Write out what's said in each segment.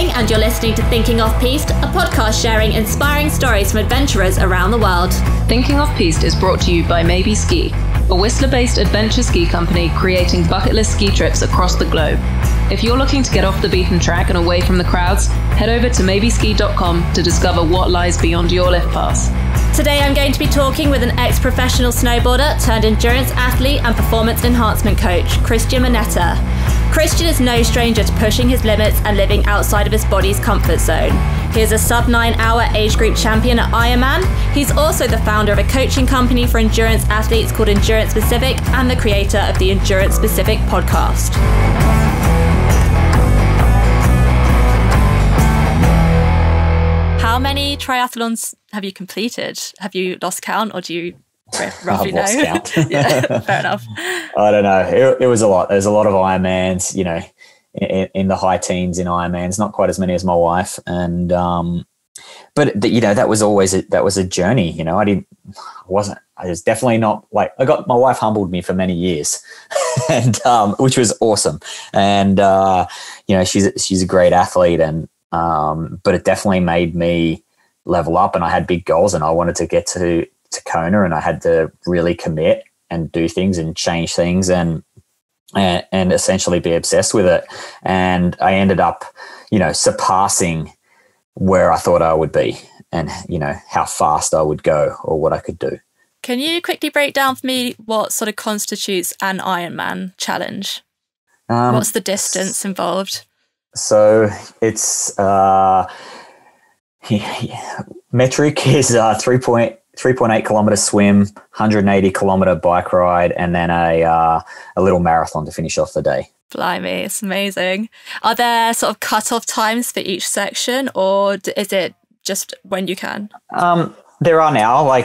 King, and you're listening to Thinking Off-Piste, a podcast sharing inspiring stories from adventurers around the world. Thinking Off-Piste is brought to you by Maybe Ski, a Whistler-based adventure ski company creating bucket list ski trips across the globe. If you're looking to get off the beaten track and away from the crowds, head over to maybeski.com to discover what lies beyond your lift pass. Today I'm going to be talking with an ex-professional snowboarder turned endurance athlete and performance enhancement coach, Kristian Manietta. Kristian is no stranger to pushing his limits and living outside of his body's comfort zone. He is a sub-9 hour age group champion at Ironman. He's also the founder of a coaching company for endurance athletes called Endurancepacific and the creator of the Endurancepacific podcast. How many triathlons have you completed? Have you lost count, or do you roughly know? I've lost count. Yeah, fair enough. I don't know. It was a lot. There's a lot of Ironmans, in the high teens in Ironmans, not quite as many as my wife. And, but that was always, that was a journey. I was definitely not my wife humbled me for many years and, which was awesome. And, she's a great athlete but it definitely made me level up, and I had big goals, and I wanted to get to Kona, and I had to really commit and do things and change things and essentially be obsessed with it. And I ended up, surpassing where I thought I would be and, how fast I would go or what I could do. Can you quickly break down for me what sort of constitutes an Ironman challenge? What's the distance involved? So it's metric is 3.8 kilometer swim, 180 kilometer bike ride, and then a little marathon to finish off the day. Blimey, it's amazing. Are there sort of cut-off times for each section, or is it just when you can? There are now. I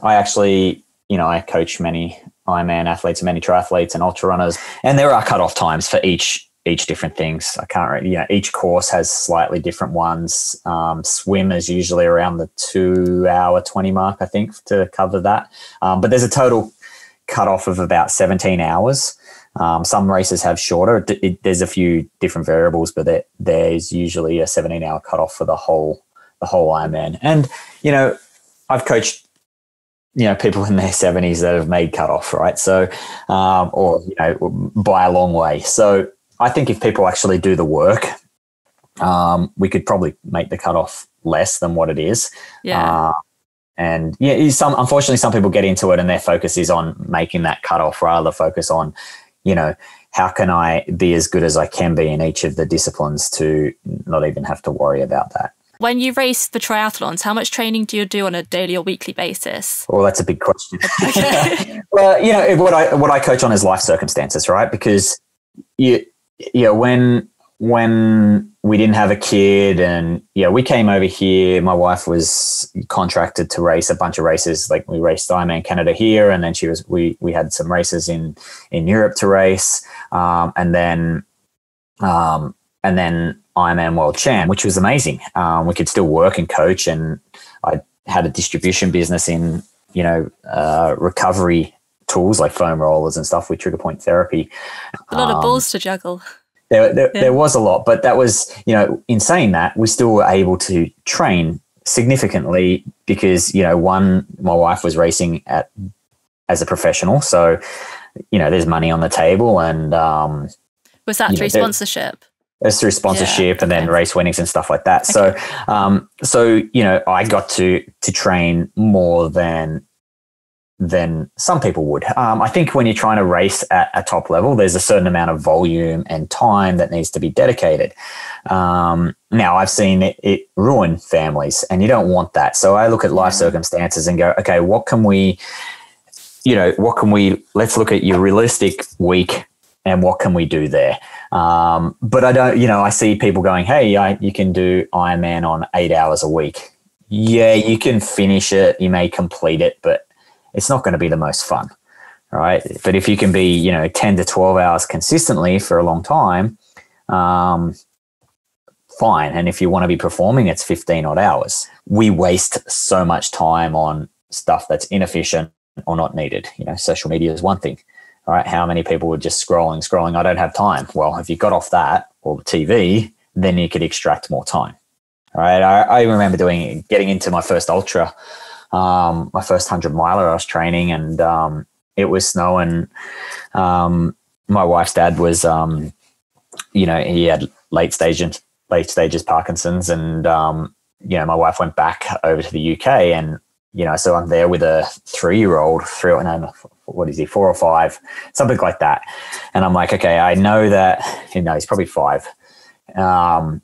actually, I coach many Ironman athletes and many triathletes and ultra runners, and there are cut-off times for each different things. I can't really, each course has slightly different ones. Swim is usually around the 2 hour 20 mark, I think, to cover that. But there's a total cutoff of about 17 hours. Some races have shorter. There's a few different variables, but there's usually a 17-hour cutoff for the whole Ironman. And, I've coached, people in their 70s that have made cutoff, right? So, by a long way. So I think if people actually do the work, we could probably make the cutoff less than what it is. Yeah. Unfortunately, some people get into it and their focus is on making that cutoff rather than focus on, how can I be as good as I can be in each of the disciplines to not even have to worry about that. When you race the triathlons, how much training do you do on a daily or weekly basis? Well, that's a big question. Okay. Well, what I coach on is life circumstances, right? Because when we didn't have a kid and we came over here, my wife was contracted to race a bunch of races. Like we raced Ironman Canada here, and then we had some races in Europe to race, and then Ironman World Champ, which was amazing. We could still work and coach, and I had a distribution business in recovery tools like foam rollers and stuff with trigger point therapy. A lot of balls to juggle. There was a lot, but that was, in saying that, we still were able to train significantly because, my wife was racing as a professional. So, there's money on the table. And was that through sponsorship? It was through sponsorship and then race winnings and stuff like that. Okay. So, I got to train more than some people would. I think when you're trying to race at a top level, there's a certain amount of volume and time that needs to be dedicated. Now I've seen it ruin families, and you don't want that. So I look at life circumstances and go, okay, let's look at your realistic week and what can we do there? But I don't, I see people going, hey, you can do Ironman on 8 hours a week. Yeah, you can finish it. You may complete it, but it's not going to be the most fun, right? But if you can be, 10 to 12 hours consistently for a long time, fine. And if you want to be performing, it's 15 odd hours. We waste so much time on stuff that's inefficient or not needed. Social media is one thing, all right? How many people were just scrolling? I don't have time. Well, if you got off that or the TV, then you could extract more time. All right. I remember getting into my first ultra, my first 100-miler. I was training, and it was snowing. My wife's dad was, he had late stages Parkinson's, and my wife went back over to the UK, and so I'm there with a 3-year-old, 4 or 5, something like that, and I'm like, okay, I know that he's probably 5. How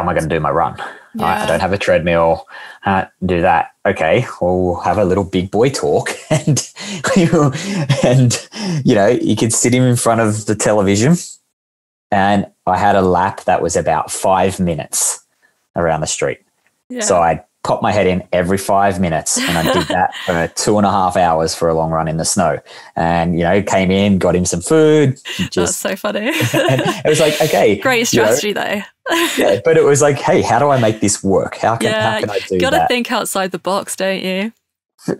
am I going to do my run? Yeah. I don't have a treadmill. Do that. Okay, we'll have a little big boy talk, and you could sit him in front of the television, and I had a lap that was about 5 minutes around the street. Yeah. So I popped my head in every 5 minutes, and I did that for 2.5 hours for a long run in the snow. And came in, got him some food. That's so funny. And it was like, okay, great strategy though. Yeah, but it was like, hey, how do I make this work? How can I do that? You got to think outside the box, don't you?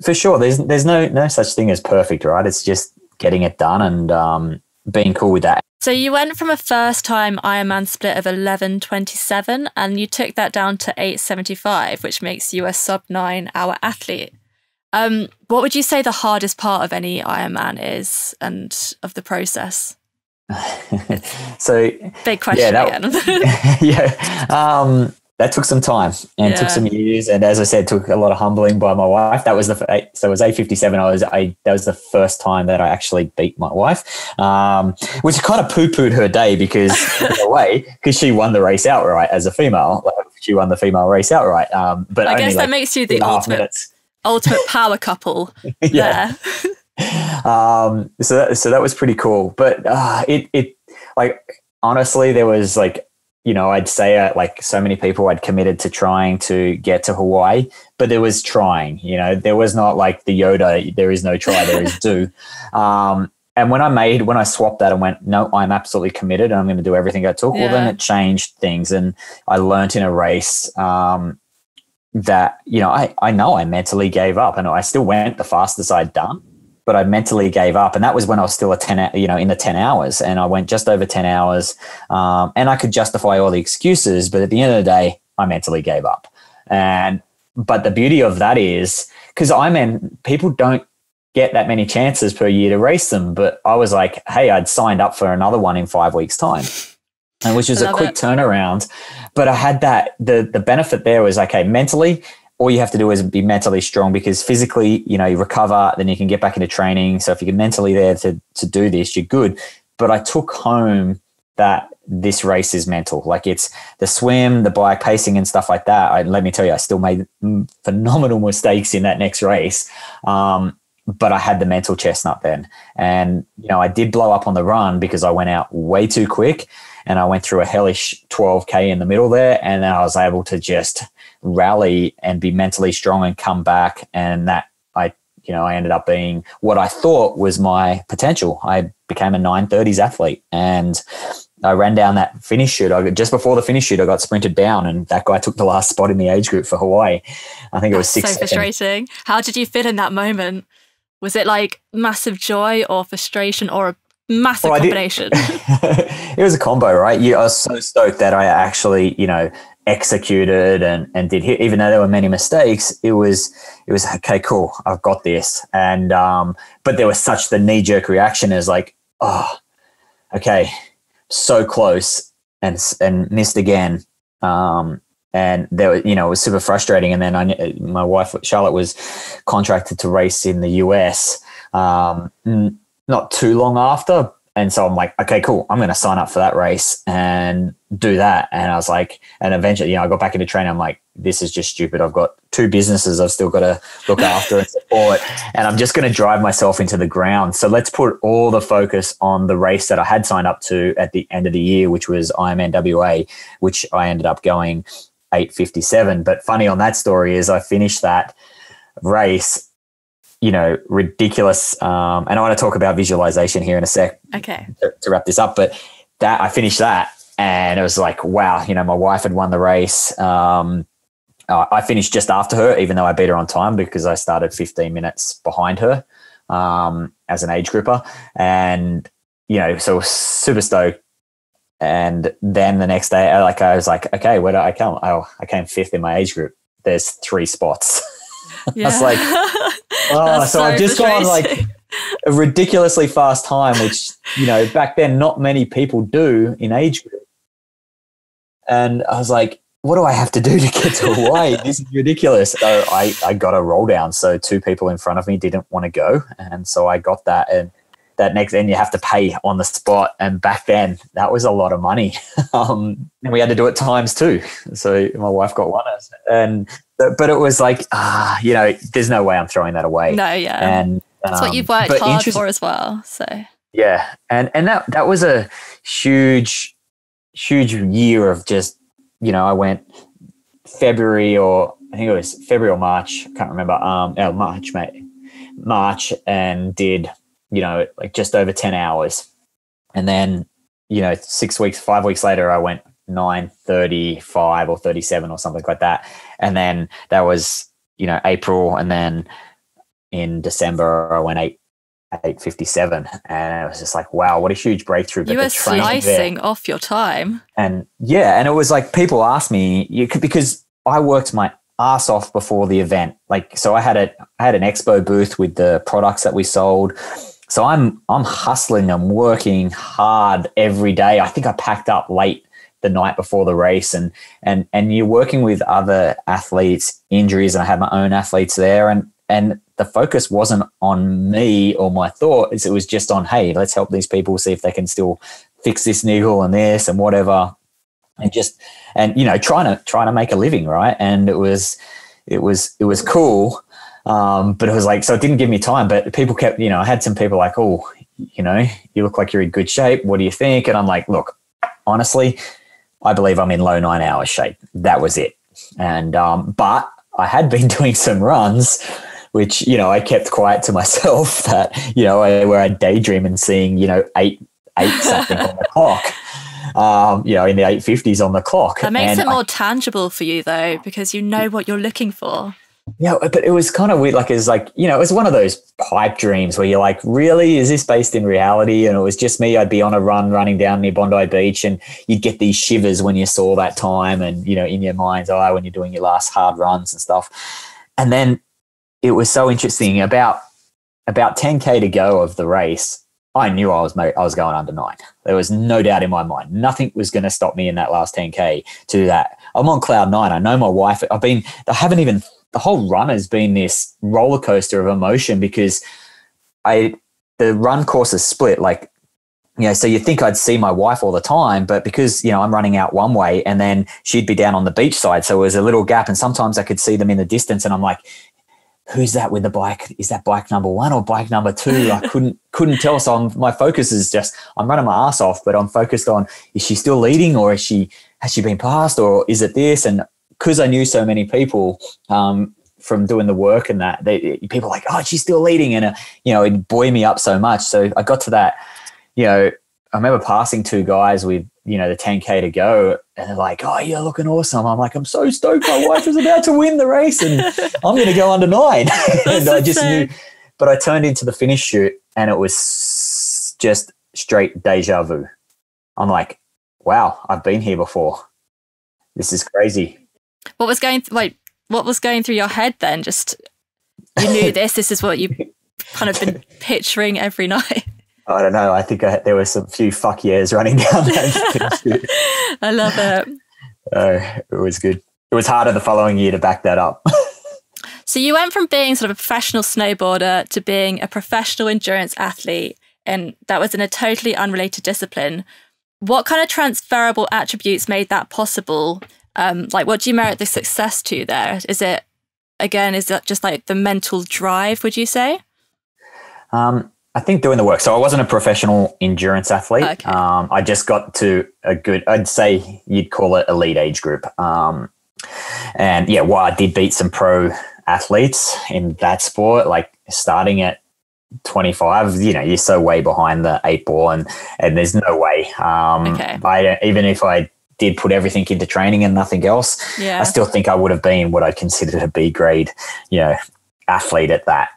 For sure. There's no such thing as perfect, right? It's just getting it done and being cool with that. So you went from a first-time Ironman split of 11:27, and you took that down to 8:75, which makes you a sub-9 hour athlete. What would you say the hardest part of any Ironman is, and of the process? So big question again. That took some time and took some years, and as I said, took a lot of humbling by my wife. That was so it was 8:57. That was the first time that I actually beat my wife, which kind of poo-pooed her day because in a way, because she won the race outright as a female. She won the female race outright. But I guess that makes you the ultimate power couple. Yeah. So that was pretty cool, but it honestly, there was I'd say like so many people I'd committed to trying to get to Hawaii, but there was trying, there was not like the Yoda, there is no try, there is do. And when I swapped that and went, no, I'm absolutely committed and I'm going to do everything I took, well, then it changed things. And I learned in a race that, I know I mentally gave up, and I still went the fastest I'd done, but I mentally gave up. And that was when I was still in the 10 hours, and I went just over 10 hours. And I could justify all the excuses, but at the end of the day, I mentally gave up. But the beauty of that is, because people don't get that many chances per year to race them. But I was like, hey, I'd signed up for another one in 5 weeks' time, and which was a quick turnaround. But I had that, the benefit there was, okay, mentally, all you have to do is be mentally strong, because physically, you recover, then you can get back into training. So if you're mentally there to do this, you're good. But I took home that this race is mental. Like, it's the swim, the bike pacing and stuff like that. Let me tell you, I still made phenomenal mistakes in that next race. But I had the mental chestnut then. And, I did blow up on the run because I went out way too quick, and I went through a hellish 12K in the middle there. And then I was able to just rally and be mentally strong and come back. And that I ended up being what I thought was my potential. I became a 930s athlete, and I ran down that finish chute. Just before the finish chute, I got sprinted down, and that guy took the last spot in the age group for Hawaii. I think it was 6 seconds. So frustrating. How did you feel in that moment? Was it like massive joy or frustration or a massive combination? It was a combo, right? I was so stoked that I actually, executed and did hit, even though there were many mistakes. It was okay, cool, I've got this. And but there was such the knee-jerk reaction as like, oh, okay, so close and missed again. And there, it was super frustrating. And then my wife Charlotte was contracted to race in the US not too long after. And so I'm like, okay, cool, I'm going to sign up for that race and do that. And I was like, and eventually, I got back into training. I'm like, this is just stupid. I've got 2 businesses I've still got to look after and support, and I'm just going to drive myself into the ground. So let's put all the focus on the race that I had signed up to at the end of the year, which was Ironman WA, which I ended up going 8:57. But funny on that story is I finished that race, ridiculous. And I want to talk about visualization here in a sec. Okay. To wrap this up, but that I finished that, and it was like, wow, my wife had won the race. I finished just after her, even though I beat her on time because I started 15 minutes behind her as an age grouper. And, so super stoked. And then the next day, I was like, okay, where did I come? Oh, I came 5th in my age group. There's 3 spots. Yeah. I was like, oh, so I've just gone like a ridiculously fast time, which, back then not many people do in age group. And I was like, what do I have to do to get to Hawaii? This is ridiculous. So I got a roll down. So 2 people in front of me didn't want to go. And so I got that. And that next, and you have to pay on the spot. And back then that was a lot of money. And we had to do it times 2. So my wife got one. But it was like, there's no way I'm throwing that away. No, yeah. And that's what you've worked hard for as well. So yeah. And that was a huge year of just, I went February or March. I can't remember. March, and did, like just over 10 hours. And then, 5 weeks later, I went 9:35 or 37 or something like that. And then that was, April. And then in December, I went 8:57, and it was just like, wow, what a huge breakthrough. You were slicing off your time. And and it was like, people asked me, because I worked my ass off before the event. Like, so I had an expo booth with the products that we sold. So I'm hustling, I'm working hard every day. I think I packed up late the night before the race, and you're working with other athletes, injuries, and I had my own athletes there, and the focus wasn't on me or my thoughts. It was just on, hey, let's help these people, see if they can still fix this niggle and this and whatever. And trying to make a living. Right. And it was cool. But it was like, so it didn't give me time, but people kept, I had some people like, oh, you look like you're in good shape. What do you think? And I'm like, look, honestly, I believe I'm in low 9 hour shape. That was it. And, but I had been doing some runs, which, I kept quiet to myself that, where I daydream and seeing, 8 something on the clock, in the 8:50s on the clock. That makes it more tangible for you though, because you know what you're looking for. Yeah, but it was kind of weird. Like, it was one of those pipe dreams where you're like, really, is this based in reality? And it was just me. I'd be on a run running down near Bondi Beach, and you'd get these shivers when you saw that time, and, in your mind's eye when you're doing your last hard runs and stuff. And then it was so interesting. About 10K to go of the race, I knew I was going under 9. There was no doubt in my mind. Nothing was going to stop me in that last 10K to do that. I'm on cloud 9. I know my wife. The whole run has been this roller coaster of emotion, because the run course is split. Like, so you think I'd see my wife all the time, but because, I'm running out one way and then she'd be down on the beach side. So it was a little gap, and sometimes I could see them in the distance, and I'm like, who's that with the bike? Is that bike number 1 or bike number 2? I couldn't tell. So my focus is just, I'm running my ass off, but I'm focused on, is she still leading, or has she been passed, or is it this? And because I knew so many people from doing the work and that, people were like, oh, she's still leading. And, it buoyed me up so much. So I got to that, I remember passing 2 guys with, the 10K to go, and they're like, oh, you're looking awesome. I'm like, I'm so stoked. My wife is about to win the race, and I'm going to go under 9. And I just knew, but I turned into the finish chute, and it was just straight deja vu. I'm like, wow, I've been here before. This is crazy. What was going through your head then? Just, you knew this is what you've kind of been picturing every night. I don't know. I think there was some few fuck yeahs running down that. I love it. It was good. It was harder the following year to back that up. So you went from being sort of a professional snowboarder to being a professional endurance athlete, and that was in a totally unrelated discipline. What kind of transferable attributes made that possible? What do you merit the success to there? Is that just like the mental drive, would you say? I think doing the work. So I wasn't a professional endurance athlete. Okay. I just got to I'd say you'd call it elite age group. I did beat some pro athletes in that sport, like starting at 25, you're so way behind the 8 ball, and there's no way. Even if I did put everything into training and nothing else, I still think I would have been what I'd consider a B grade, athlete at that.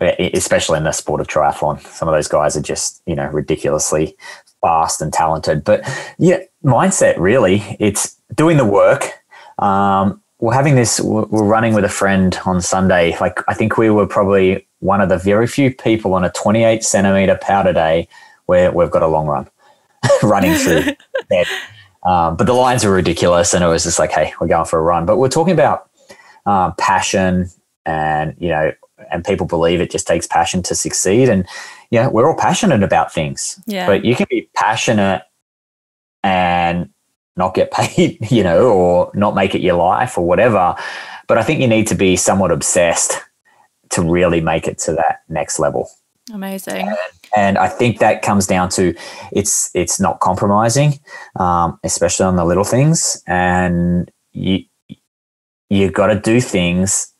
especially in the sport of triathlon. Some of those guys are just, ridiculously fast and talented. But yeah, mindset, really, it's doing the work. We're running with a friend on Sunday. Like, I think we were probably one of the very few people on a 28 centimeter powder day where we've got a long run running through bed. But the lines were ridiculous, and it was just like, hey, we're going for a run. But we're talking about passion, and, and people believe it just takes passion to succeed. And, we're all passionate about things. Yeah. But you can be passionate and not get paid, or not make it your life or whatever. But I think you need to be somewhat obsessed to really make it to that next level. Amazing. And I think that comes down to it's not compromising, especially on the little things. And you got to do things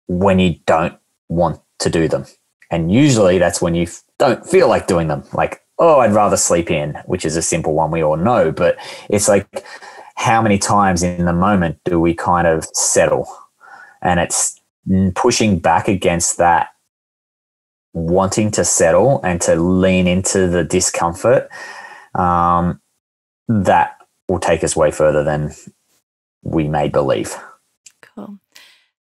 when you don't want to do them. And usually that's when you don't feel like doing them. Like, oh, I'd rather sleep in, which is a simple one we all know. But it's like, how many times in the moment do we kind of settle? And it's pushing back against that, wanting to settle and to lean into the discomfort, that will take us way further than we may believe. Cool.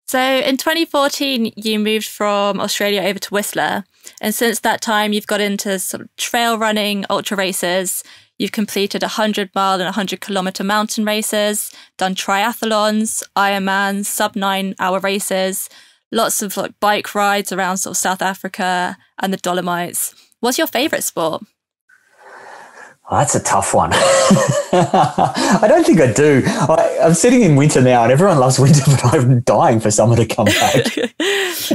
So in 2014, you moved from Australia over to Whistler. And since that time, you've got into sort of trail running, ultra races. You've completed 100-mile and 100-kilometer mountain races, done triathlons, ironman, sub-9-hour races, lots of like bike rides around sort of South Africa and the Dolomites. What's your favorite sport? Oh, that's a tough one. I don't think I do. I'm sitting in winter now, and everyone loves winter, but I'm dying for summer to come back.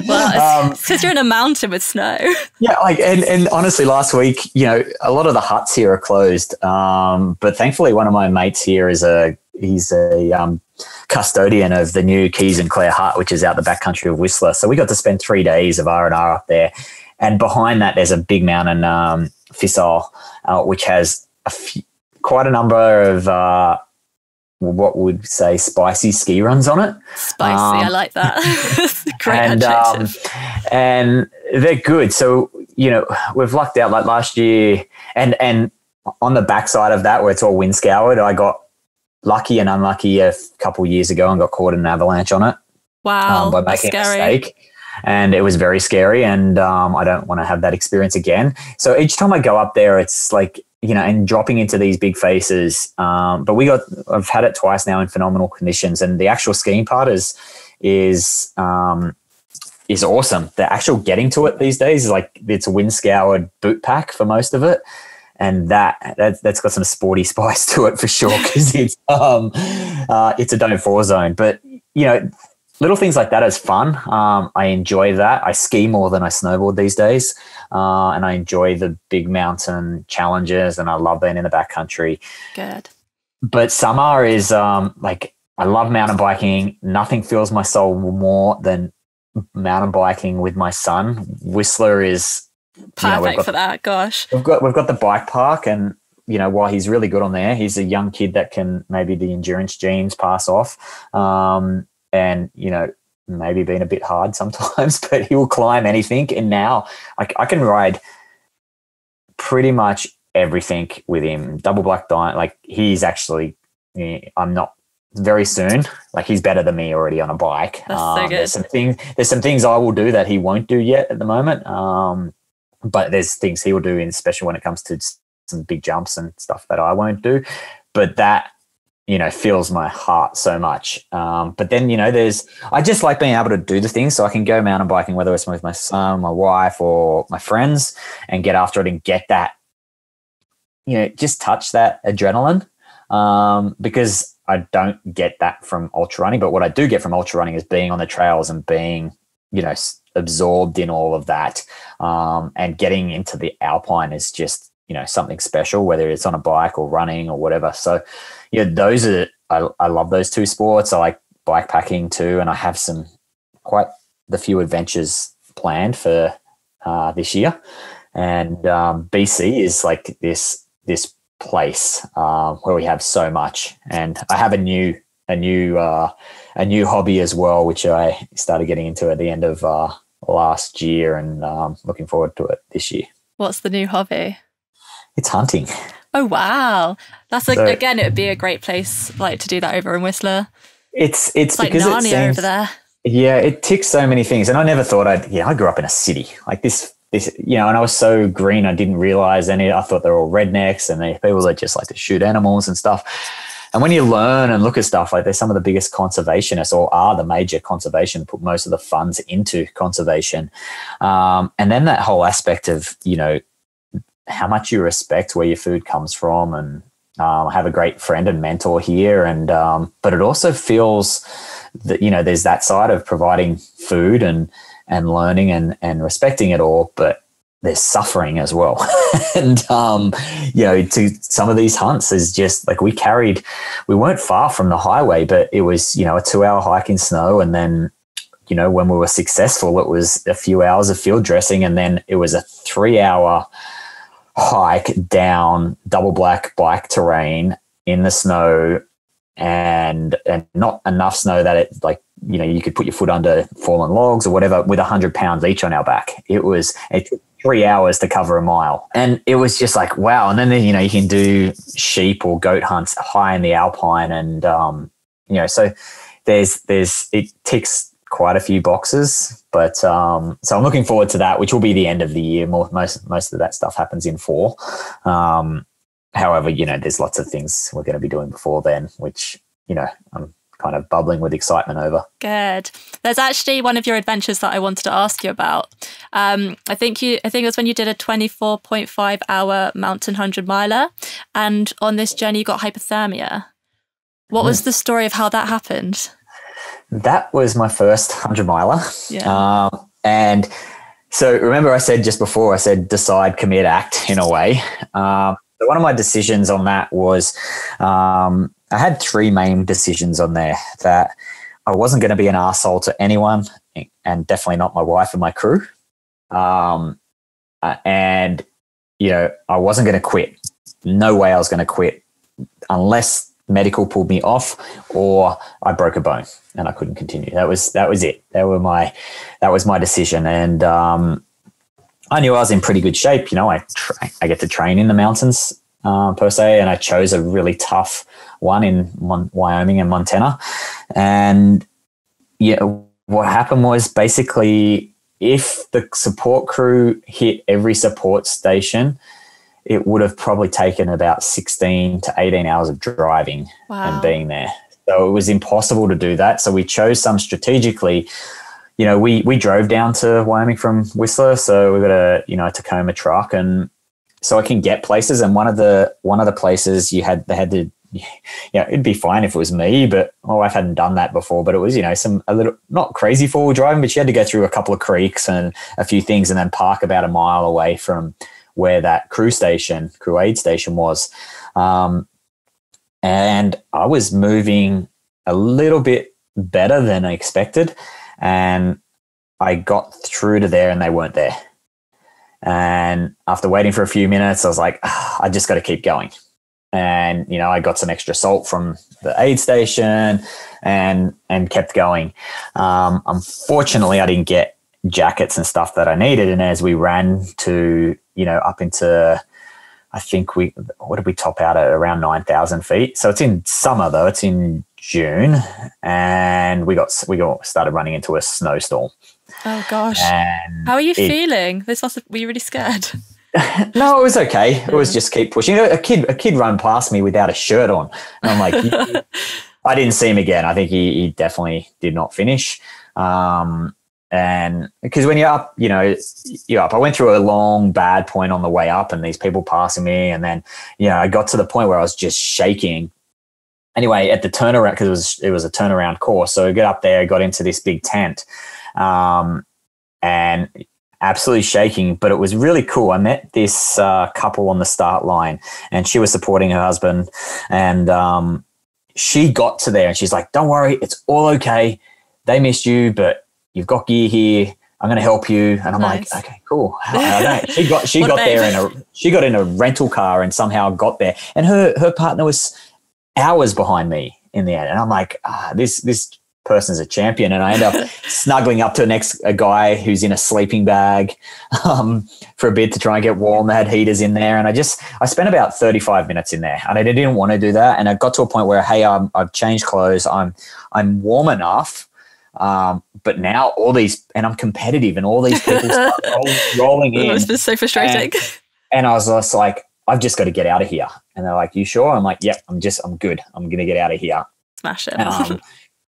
Well, it's because you're in a mountain with snow. Yeah, and honestly, last week, a lot of the huts here are closed. But thankfully, one of my mates here he's a custodian of the new Keys and Clare hut, which is out the backcountry of Whistler. So we got to spend 3 days of R&R up there. And behind that, there's a big mountain, Fissile, which has quite a number of what would say spicy ski runs on it. Spicy, I like that. Great adjective. And they're good. So, we've lucked out like last year, and on the backside of that, where it's all wind scoured, I got lucky and unlucky a couple of years ago and got caught in an avalanche on it. Wow, by making a mistake. And it was very scary, and I don't want to have that experience again. So each time I go up there, it's like, and dropping into these big faces. But I've had it twice now in phenomenal conditions, and the actual skiing part is awesome. The actual getting to it these days is like, it's a wind scoured boot pack for most of it. And that's got some sporty spice to it for sure, because it's a don't fall zone. But, little things like that is fun. I enjoy that. I ski more than I snowboard these days. And I enjoy the big mountain challenges, and I love being in the backcountry. Good. But summer is like, I love mountain biking. Nothing fills my soul more than mountain biking with my son. Whistler is perfect for that. Gosh. We've got the bike park, and while he's really good on there, he's a young kid that can maybe the endurance genes pass off. And, maybe being a bit hard sometimes, but he will climb anything. And now I can ride pretty much everything with him. Double black diamond, like he's actually, I'm not very soon. Like he's better than me already on a bike. That's so good. There's some things I will do that he won't do yet at the moment. But there's things he will do, especially when it comes to some big jumps and stuff that I won't do. But that, fills my heart so much. But then, I just like being able to do the things, so I can go mountain biking, whether it's with my son, my wife, or my friends, and get after it and get that, just touch that adrenaline. Because I don't get that from ultra running, but what I do get from ultra running is being on the trails and being, absorbed in all of that. And getting into the alpine is just, something special, whether it's on a bike or running or whatever. So, those are, I love those two sports. I like bike packing too. And I have quite the few adventures planned for this year. And BC is like this place where we have so much. And I have a new hobby as well, which I started getting into at the end of last year, and looking forward to it this year. What's the new hobby? It's hunting. Oh, wow. That's again, it would be a great place like to do that over in Whistler. It's like because Narnia it seems, over there. Yeah, it ticks so many things. And I never thought I grew up in a city like this, and I was so green. I didn't realize I thought they were all rednecks and people that just like to shoot animals and stuff. And when you learn and look at stuff, like they're some of the biggest conservationists, or are the major conservation, put most of the funds into conservation. And then that whole aspect of, how much you respect where your food comes from. And I have a great friend and mentor here. And, but it also feels that, there's that side of providing food and learning and respecting it all, but there's suffering as well. And, to some of these hunts is just like we weren't far from the highway, but it was, a 2-hour hike in snow. And then, when we were successful, it was a few hours of field dressing. And then it was a 3-hour hike down double black bike terrain in the snow, and not enough snow that it you could put your foot under fallen logs or whatever, with 100 pounds each on our back. It took 3 hours to cover a mile, and it was just like, wow. And then you can do sheep or goat hunts high in the alpine, and so it ticks quite a few boxes, but so I'm looking forward to that, which will be the end of the year. Most of that stuff happens in fall. However, there's lots of things we're going to be doing before then, which I'm kind of bubbling with excitement over. Good. There's actually one of your adventures that I wanted to ask you about. I think it was when you did a 24.5 hour mountain 100 miler, and on this journey you got hypothermia. What was the story of how that happened? That was my first 100 miler. Yeah. And so remember I said just before, decide, commit, act in a way. So one of my decisions on that was I had 3 main decisions on there: that I wasn't going to be an arsehole to anyone, and definitely not my wife and my crew. And, I wasn't going to quit. No way I was going to quit unless medical pulled me off or I broke a bone and I couldn't continue. That was it. That was my decision. And I knew I was in pretty good shape. I get to train in the mountains per se, and I chose a really tough one in Wyoming and Montana. And what happened was basically, if the support crew hit every support station, it would have probably taken about 16 to 18 hours of driving. Wow. And being there. So it was impossible to do that. So we chose some strategically. We drove down to Wyoming from Whistler, so we got a Tacoma truck, and so I can get places. And one of the places they had to, it'd be fine if it was me, but my wife hadn't done that before. But it was a little not crazy four-wheel driving, but she had to go through a couple of creeks and a few things, and then park about a mile away from where that crew aid station was. And I was moving a little bit better than I expected. And I got through to there and they weren't there. And after waiting for a few minutes, I was like, I just got to keep going. And, I got some extra salt from the aid station and kept going. Unfortunately, I didn't get jackets and stuff that I needed. And as we ran to, up into, I think what did we top out at? Around 9,000 feet. So it's in summer though. It's in June, and we started running into a snowstorm. Oh gosh. And how are you feeling? Were you really scared? No, it was okay. It was just keep pushing. A kid run past me without a shirt on. And I'm like, I didn't see him again. I think he definitely did not finish. And because when you're up, you're up. I went through a long bad point on the way up, and these people passing me, and then I got to the point where I was just shaking. Anyway, at the turnaround, because it was a turnaround course, so I got up there, got into this big tent, and absolutely shaking. But it was really cool. I met this couple on the start line, and she was supporting her husband, and she got to there, and she's like, "Don't worry, it's all okay. They missed you, but you've got gear here. I'm going to help you." And I'm nice. like, okay, cool. She got there she got in a rental car and somehow got there. And her partner was hours behind me in the end. And I'm like, this person's a champion. And I end up snuggling up to a guy who's in a sleeping bag for a bit to try and get warm. They had heaters in there. And I spent about 35 minutes in there, and I didn't want to do that. And I got to a point where, hey, I've changed clothes. I'm warm enough. But now all these, and I'm competitive, and all these people start rolling in. It's just so frustrating. And I was just like, I've just got to get out of here. And they're like, you sure? I'm like, yep, I'm good. I'm going to get out of here. Smash it.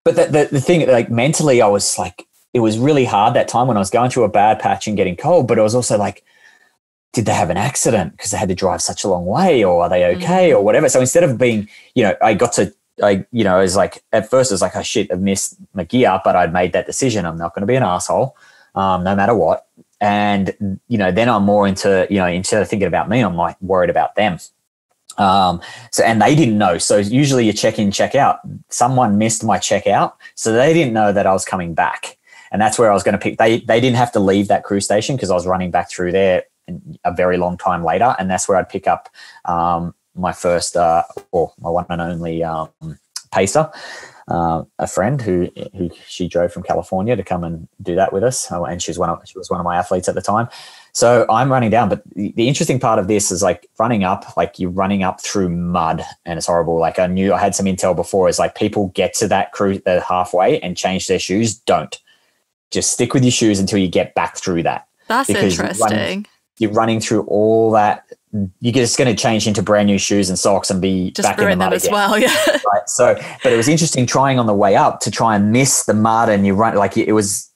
But the thing, like, mentally, I was like, it was really hard that time when I was going through a bad patch and getting cold, but it was also like, did they have an accident because they had to drive such a long way, or are they okay, or whatever? So instead of being, I was like, at first it was like, oh shit, I've missed my gear, but I'd made that decision. I'm not going to be an asshole, no matter what. And, then I'm more into, instead of thinking about me, I'm like worried about them. And they didn't know. So usually you check in, check out. Someone missed my checkout, so they didn't know that I was coming back. And that's where I was going to pick. They didn't have to leave that crew station because I was running back through there a very long time later. And that's where I'd pick up my first, or my one and only pacer, a friend who she drove from California to come and do that with us. And she was one of my athletes at the time. So I'm running down, but the interesting part of this is like running up, like you're running up through mud, and it's horrible. Like I had some intel before, is like people get to that crew, the halfway, and change their shoes. Don't. Just stick with your shoes until you get back through that. That's interesting. You're running through all that. You're just going to change into brand new shoes and socks and be just back in the mud as again. well. Yeah. Right. So, but it was interesting trying on the way up to try and miss the mud, and you run like it was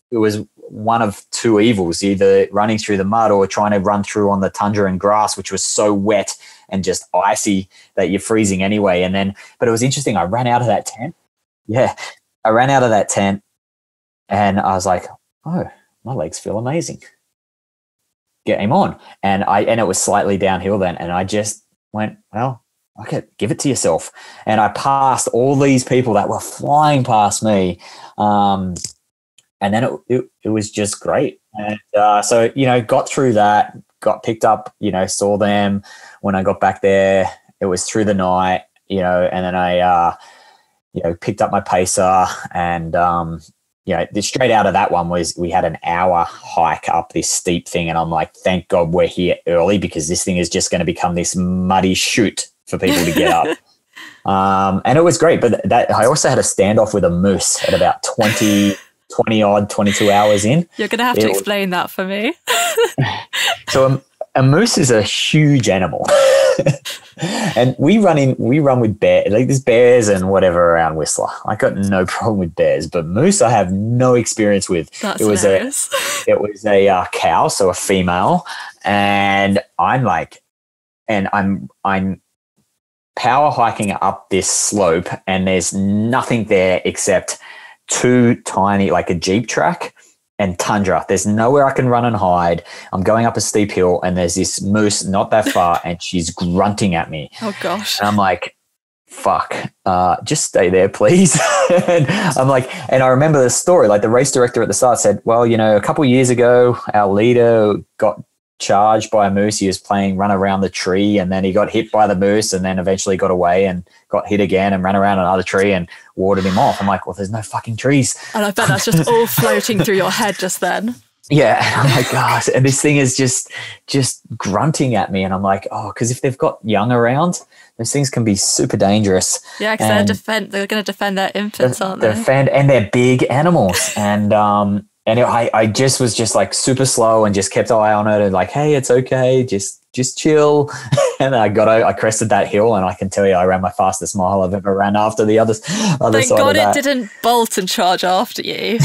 one of two evils, either running through the mud or trying to run through on the tundra and grass, which was so wet and just icy that you're freezing anyway. And then, but it was interesting. I ran out of that tent. Yeah. I ran out of that tent and I was like, oh, my legs feel amazing. Game on. And it was slightly downhill then. And I just went, well, okay, give it to yourself. And I passed all these people that were flying past me. And then it was just great. And so, got through that, got picked up, saw them when I got back there. It was through the night, and then I, picked up my pacer, and, straight out of that one was we had an hour hike up this steep thing. And I'm like, thank God we're here early, because this thing is just going to become this muddy chute for people to get up. And it was great. But that I also had a standoff with a moose at about 22 hours in. You're going to have to explain that for me. So a moose is a huge animal. And we run with bears, like there's bears and whatever around Whistler. I got no problem with bears, but moose I have no experience with. That's hilarious. It was a cow, so a female, and I'm power hiking up this slope, and there's nothing there except two tiny, like a Jeep track and tundra. There's nowhere I can run and hide. I'm going up a steep hill, and there's this moose not that far, and she's grunting at me. Oh gosh. And I'm like, fuck, just stay there, please. And I'm like, and I remember the story, like the race director at the start said, well, a couple of years ago, our leader got charged by a moose. He was playing run around the tree, and then he got hit by the moose, and then eventually got away and got hit again and ran around another tree and warded him off. I'm like, well, there's no fucking trees. And I bet that's just all floating through your head just then. Yeah. And I'm like, gosh, and this thing is just grunting at me. And I'm like, oh, because if they've got young around, those things can be super dangerous. Yeah, because they're going to defend their infants, aren't they? And they're big animals. And I just was just like super slow and just kept an eye on it and like, hey, it's okay, just chill. And I crested that hill, and I can tell you I ran my fastest mile I've ever ran after the other side of that. Thank God it didn't bolt and charge after you.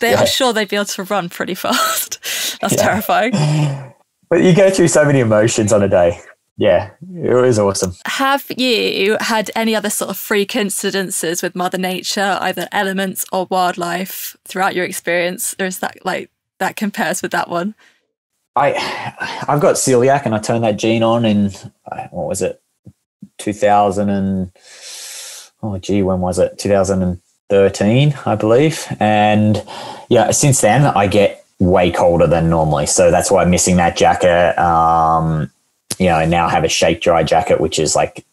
I'm sure they'd be able to run pretty fast. That's terrifying. But you go through so many emotions on a day. Yeah, it was awesome. Have you had any other sort of freak incidences with Mother Nature, either elements or wildlife, throughout your experience? Or is that that compares with that one? I've got celiac, and I turned that gene on in, what was it, 2013, I believe. And yeah, since then I get way colder than normally. So that's why I'm missing that jacket. I now have a shake dry jacket, which is like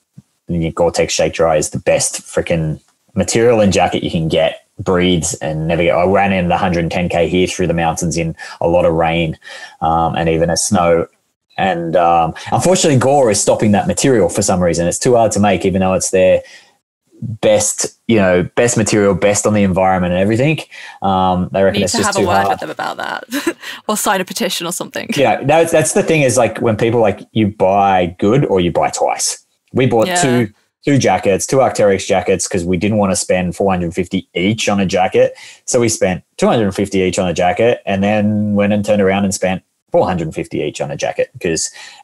the Gore-Tex shake dry is the best freaking material and jacket you can get breathes and never I ran in the 110K here through the mountains in a lot of rain and even a snow. And unfortunately, Gore is stopping that material for some reason. It's too hard to make, even though it's their best material, best on the environment and everything. They reckon it's just too hard. Need to have a word with them about that, or sign a petition or something. Yeah, that's the thing is like when people like you buy good or you buy twice. We bought two jackets, two Arc'teryx jackets, because we didn't want to spend $450 each on a jacket. So we spent $250 each on a jacket, and then went and turned around and spent $450 each on a jacket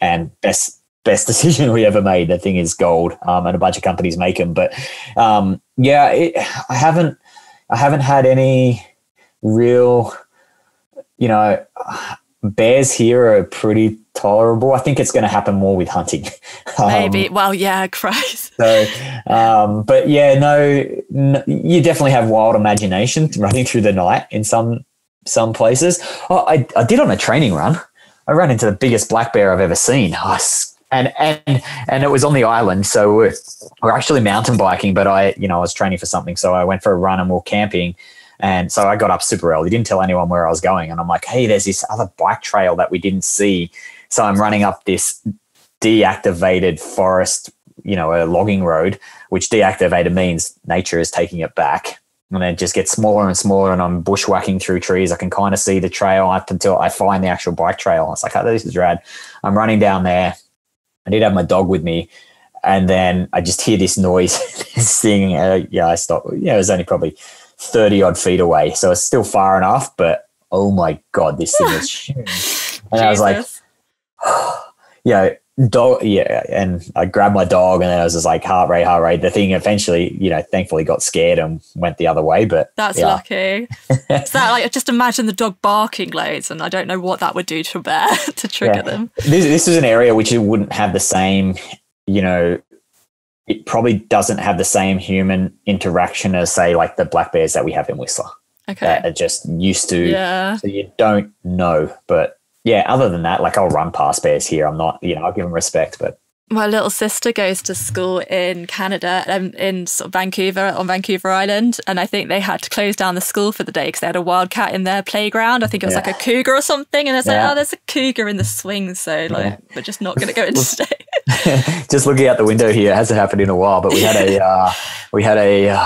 and best decision we ever made. The thing is gold, and a bunch of companies make them. But I haven't had any real, bears here are pretty tolerable. I think it's going to happen more with hunting. Maybe. Well, yeah, Christ. So, but yeah, no, you definitely have wild imagination running through the night in some places. Oh, I did on a training run. I ran into the biggest black bear I've ever seen. And it was on the island. So we're actually mountain biking, but I was training for something. So I went for a run and we were camping. And so I got up super early, didn't tell anyone where I was going. And I'm like, hey, there's this other bike trail that we didn't see. So I'm running up this deactivated forest, a logging road, which deactivated means nature is taking it back. And then it just gets smaller and smaller, and I'm bushwhacking through trees. I can kind of see the trail up until I find the actual bike trail. I was like, oh, this is rad. I'm running down there. I did have my dog with me. And then I just hear this noise, this thing. I stopped. It was only probably 30 odd feet away. So it's still far enough, but oh my God, this thing is huge. And I was like, dog. Yeah. And I grabbed my dog, and then I was just like, heart rate. The thing eventually, thankfully got scared and went the other way, but that's lucky. Is that like, just imagine the dog barking loads, and I don't know what that would do to a bear to trigger them. This is an area which it wouldn't have the same, it probably doesn't have the same human interaction as, say, like the black bears that we have in Whistler. Okay. That are just used to, so you don't know. But yeah, other than that, like I'll run past bears here. I'm not, I'll give them respect, but. My little sister goes to school in Canada, in sort of Vancouver, on Vancouver Island, and I think they had to close down the school for the day because they had a wildcat in their playground. I think it was like a cougar or something, and it's like, oh, there's a cougar in the swings, so we're just not going to go in today. Just looking out the window here, it hasn't happened in a while, but we had a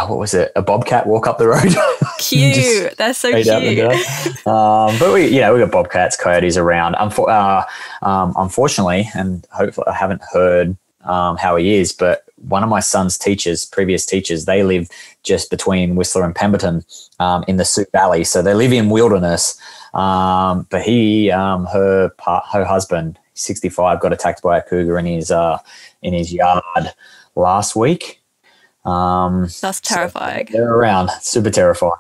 what was it? A bobcat walk up the road. Cute, they're so cute. But we got bobcats, coyotes around. Unfortunately, and hopefully I haven't heard how he is, but one of my son's previous teachers, they live just between Whistler and Pemberton in the Sioux Valley. So they live in wilderness. But her husband, 65, got attacked by a cougar in his yard last week. That's terrifying. So they're around, super terrifying.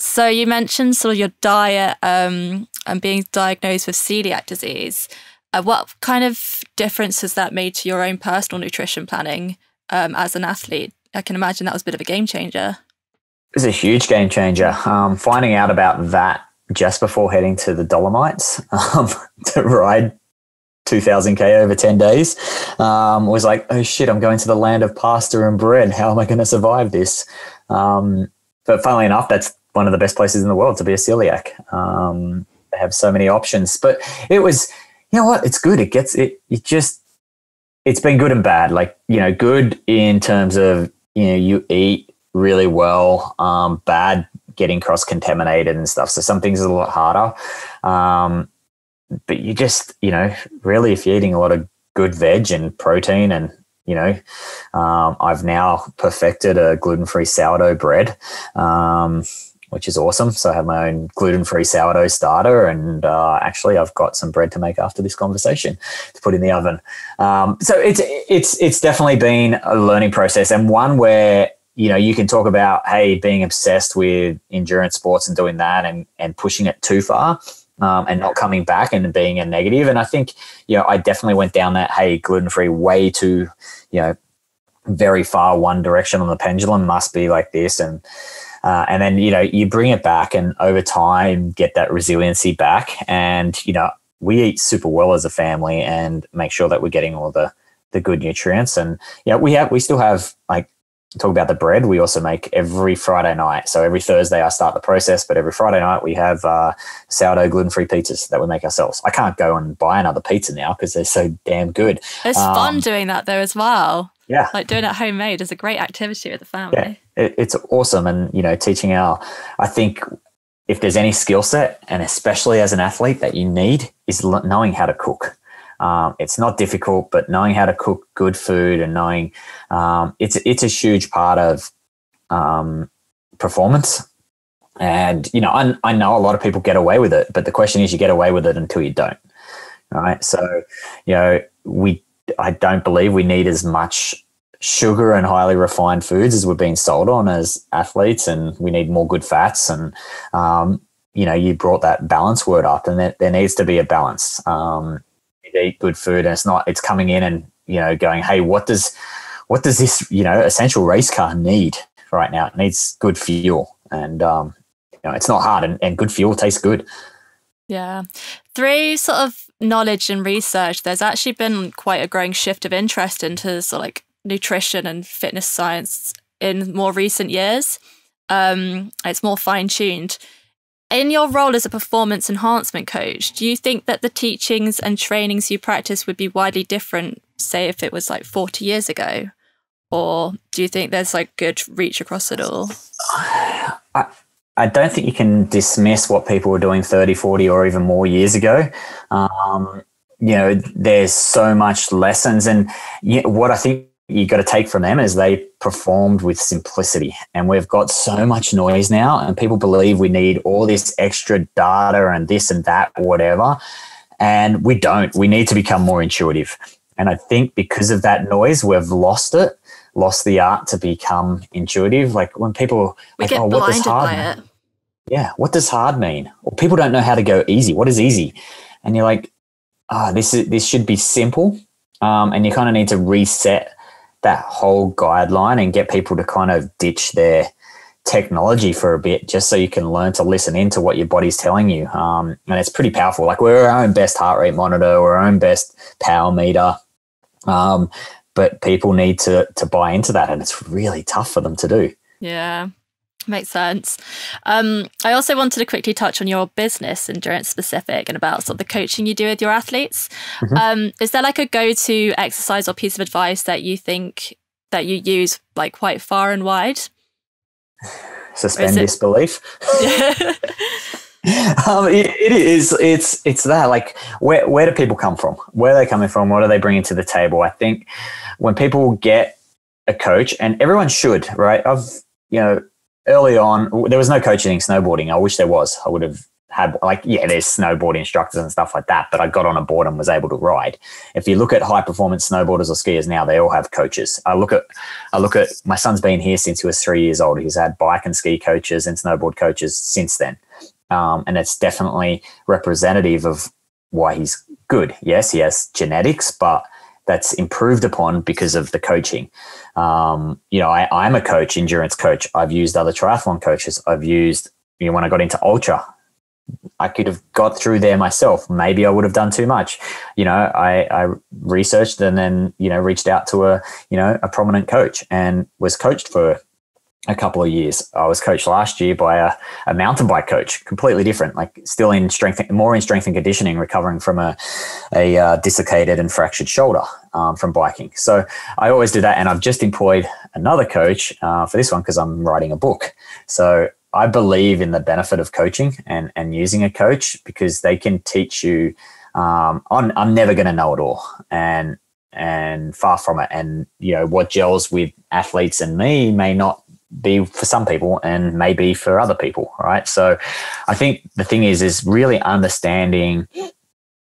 So you mentioned sort of your diet and being diagnosed with celiac disease. What kind of difference has that made to your own personal nutrition planning as an athlete? I can imagine that was a bit of a game changer. It was a huge game changer. Finding out about that just before heading to the Dolomites to ride 2,000K over 10 days was like, oh shit, I'm going to the land of pasta and bread. How am I going to survive this? But funnily enough, that's one of the best places in the world to be a celiac. They have so many options. But it was, you know what? It's good. It's been good and bad. Like, good in terms of, you eat really well, bad getting cross-contaminated and stuff. So some things are a lot harder. But you just, really, if you're eating a lot of good veg and protein and, I've now perfected a gluten-free sourdough bread, which is awesome. So I have my own gluten-free sourdough starter, and actually I've got some bread to make after this conversation to put in the oven. So it's definitely been a learning process, and one where, you can talk about, hey, being obsessed with endurance sports and doing that and pushing it too far. And not coming back and being a negative. And I think, I definitely went down that, hey, gluten-free way too, very far one direction on the pendulum, must be like this. And then, you bring it back and over time get that resiliency back. And, we eat super well as a family and make sure that we're getting all the good nutrients. And, we still have like talk about the bread, we also make every Friday night. So every Thursday I start the process, but every Friday night we have sourdough gluten-free pizzas that we make ourselves. I can't go and buy another pizza now because they're so damn good. It's fun doing that though as well. Yeah. Like doing it homemade is a great activity with the family. Yeah, it's awesome. And, teaching I think if there's any skill set, and especially as an athlete, that you need is knowing how to cook. It's not difficult, but knowing how to cook good food and knowing it's a huge part of performance. And, I know a lot of people get away with it, but the question is you get away with it until you don't. All right. So, I don't believe we need as much sugar and highly refined foods as we're being sold on as athletes, and we need more good fats. And, you brought that balance word up, and there needs to be a balance. You eat good food, and it's coming in and, going, hey, what does this, essential race car need right now? It needs good fuel, and, it's not hard, and good fuel tastes good. Yeah. Through sort of knowledge and research, there's actually been quite a growing shift of interest into sort of like nutrition and fitness science in more recent years. It's more fine-tuned. In your role as a performance enhancement coach, do you think that the teachings and trainings you practice would be widely different, say, if it was like 40 years ago? Or do you think there's like good reach across it all? I don't think you can dismiss what people were doing 30, 40 or even more years ago. There's so much lessons, and what I think you got to take from them is they performed with simplicity. And we've got so much noise now, and people believe we need all this extra data and this and that, whatever. And we don't. We need to become more intuitive. And I think because of that noise, we've lost the art to become intuitive. Like when people we get blinded by it. Yeah, what does hard mean? Well, people don't know how to go easy. What is easy? And you're like, this should be simple. And you kind of need to reset that whole guideline and get people to kind of ditch their technology for a bit, just so you can learn to listen into what your body's telling you. And it's pretty powerful. Like we're our own best heart rate monitor, we're our own best power meter. But people need to buy into that, and it's really tough for them to do. Yeah, makes sense. I also wanted to quickly touch on your business, Endurance Specific, and about sort of the coaching you do with your athletes. Mm-hmm. Is there like a go-to exercise or piece of advice that you think that you use like quite far and wide? Suspend disbelief. It is. It's that, like, where do people come from? Where are they coming from? What are they bringing to the table? I think when people get a coach, and everyone should, right? Early on, there was no coaching in snowboarding. I wish there was. I would have had, there's snowboard instructors and stuff like that, but I got on a board and was able to ride. If you look at high performance snowboarders or skiers now, they all have coaches. I look at my son's been here since he was 3 years old. He's had bike and ski coaches and snowboard coaches since then. And it's definitely representative of why he's good. Yes, he has genetics, but that's improved upon because of the coaching. I'm a coach, endurance coach. I've used other triathlon coaches. I've used, when I got into ultra, I could have got through there myself. Maybe I would have done too much. I researched and then, reached out to a prominent coach and was coached for a couple of years. I was coached last year by a mountain bike coach, completely different, like still in more in strength and conditioning, recovering from a dislocated and fractured shoulder from biking. So I always do that. And I've just employed another coach for this one because I'm writing a book. So I believe in the benefit of coaching and using a coach, because they can teach you. I'm never going to know it all. And far from it. And, what gels with athletes and me may not be for some people and maybe for other people, right? So I think the thing is really understanding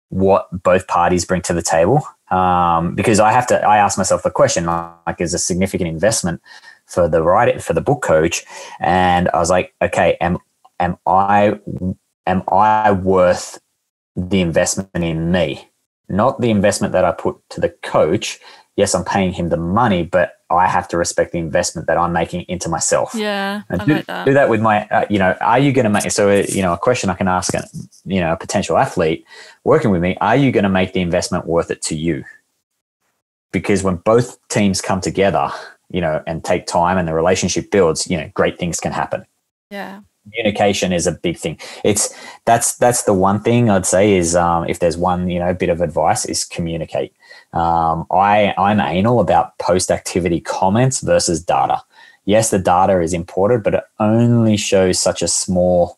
what both parties bring to the table, because I ask myself the question, like, is a significant investment for the book coach? And I was like, okay, am I worth the investment in me? Not the investment that I put to the coach. Yes, I'm paying him the money, but I have to respect the investment that I'm making into myself. Yeah, and I like that. Do that with my, are you going to make, so, a question I can ask, a potential athlete working with me, are you going to make the investment worth it to you? Because when both teams come together, and take time and the relationship builds, great things can happen. Yeah. Communication is a big thing. That's the one thing I'd say is, if there's one, bit of advice, is communicate. I'm anal about post-activity comments versus data. Yes, the data is important, but it only shows such a small